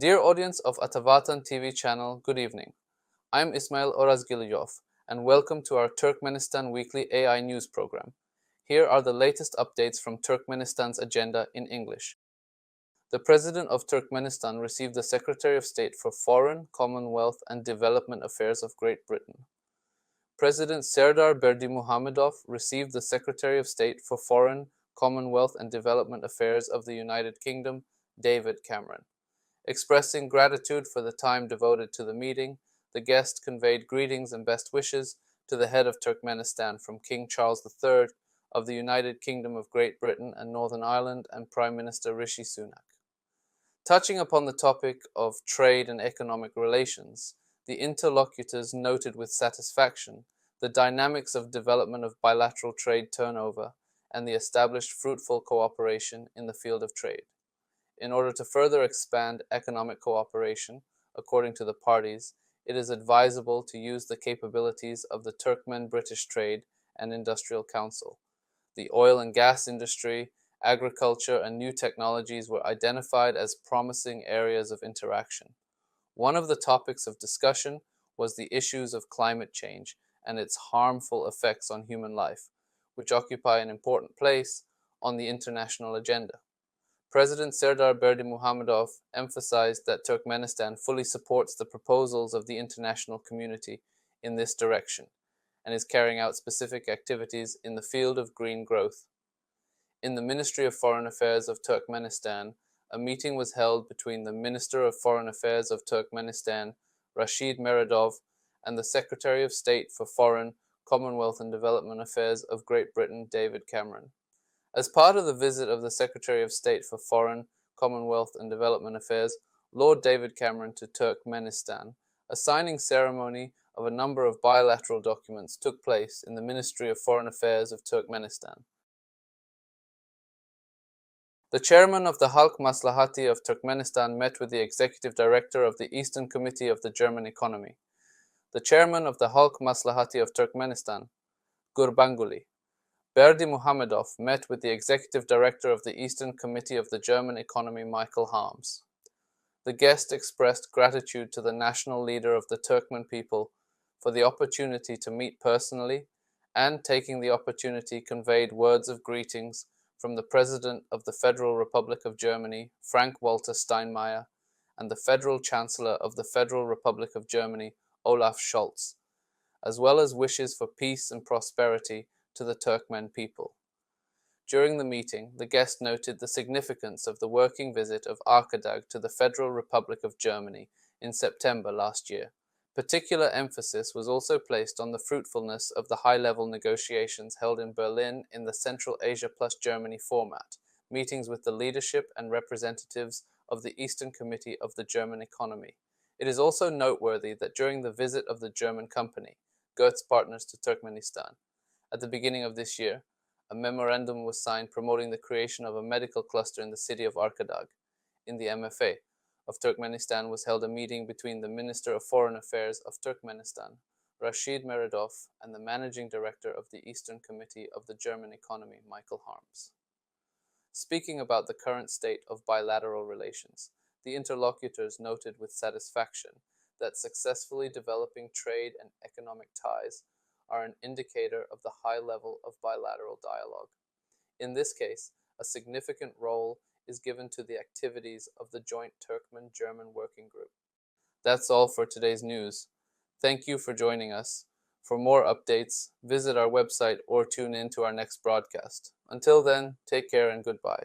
Dear audience of Atavatan TV Channel, good evening. I'm Ismail Orazgylyjov, and welcome to our Turkmenistan Weekly AI news program. Here are the latest updates from Turkmenistan's agenda in English. The President of Turkmenistan received the Secretary of State for Foreign, Commonwealth and Development Affairs of Great Britain. President Serdar Berdimuhamedov received the Secretary of State for Foreign, Commonwealth and Development Affairs of the United Kingdom, David Cameron. Expressing gratitude for the time devoted to the meeting, the guest conveyed greetings and best wishes to the head of Turkmenistan from King Charles III of the United Kingdom of Great Britain and Northern Ireland and Prime Minister Rishi Sunak. Touching upon the topic of trade and economic relations, the interlocutors noted with satisfaction the dynamics of development of bilateral trade turnover and the established fruitful cooperation in the field of trade. In order to further expand economic cooperation, according to the parties, it is advisable to use the capabilities of the Turkmen-British Trade and Industrial Council. The oil and gas industry, agriculture, and new technologies were identified as promising areas of interaction. One of the topics of discussion was the issues of climate change and its harmful effects on human life, which occupy an important place on the international agenda. President Serdar Berdimuhamedov emphasized that Turkmenistan fully supports the proposals of the international community in this direction and is carrying out specific activities in the field of green growth. In the Ministry of Foreign Affairs of Turkmenistan, a meeting was held between the Minister of Foreign Affairs of Turkmenistan, Rashid Meredov, and the Secretary of State for Foreign, Commonwealth and Development Affairs of Great Britain, David Cameron. As part of the visit of the Secretary of State for Foreign, Commonwealth and Development Affairs, Lord David Cameron to Turkmenistan, a signing ceremony of a number of bilateral documents took place in the Ministry of Foreign Affairs of Turkmenistan. The chairman of the Halk Maslahati of Turkmenistan met with the executive director of the Eastern Committee of the German Economy. The chairman of the Halk Maslahati of Turkmenistan, Gurbanguly, Berdimuhamedov, met with the executive director of the Eastern Committee of the German Economy, Michael Harms. The guest expressed gratitude to the national leader of the Turkmen people for the opportunity to meet personally, and taking the opportunity conveyed words of greetings from the President of the Federal Republic of Germany, Frank-Walter Steinmeier, and the Federal Chancellor of the Federal Republic of Germany, Olaf Scholz, as well as wishes for peace and prosperity to the Turkmen people. During the meeting, the guest noted the significance of the working visit of Arkadag to the Federal Republic of Germany in September last year. Particular emphasis was also placed on the fruitfulness of the high-level negotiations held in Berlin in the Central Asia plus Germany format, meetings with the leadership and representatives of the Eastern Committee of the German Economy. It is also noteworthy that during the visit of the German company, Goetz Partners to Turkmenistan, at the beginning of this year, a memorandum was signed promoting the creation of a medical cluster in the city of Arkadag. In the MFA of Turkmenistan was held a meeting between the Minister of Foreign Affairs of Turkmenistan, Rashid Meredov, and the Managing Director of the Eastern Committee of the German Economy, Michael Harms. Speaking about the current state of bilateral relations, the interlocutors noted with satisfaction that successfully developing trade and economic ties are an indicator of the high level of bilateral dialogue. In this case, a significant role is given to the activities of the joint Turkmen-German working group. That's all for today's news. Thank you for joining us. For more updates, visit our website or tune in to our next broadcast. Until then, take care and goodbye.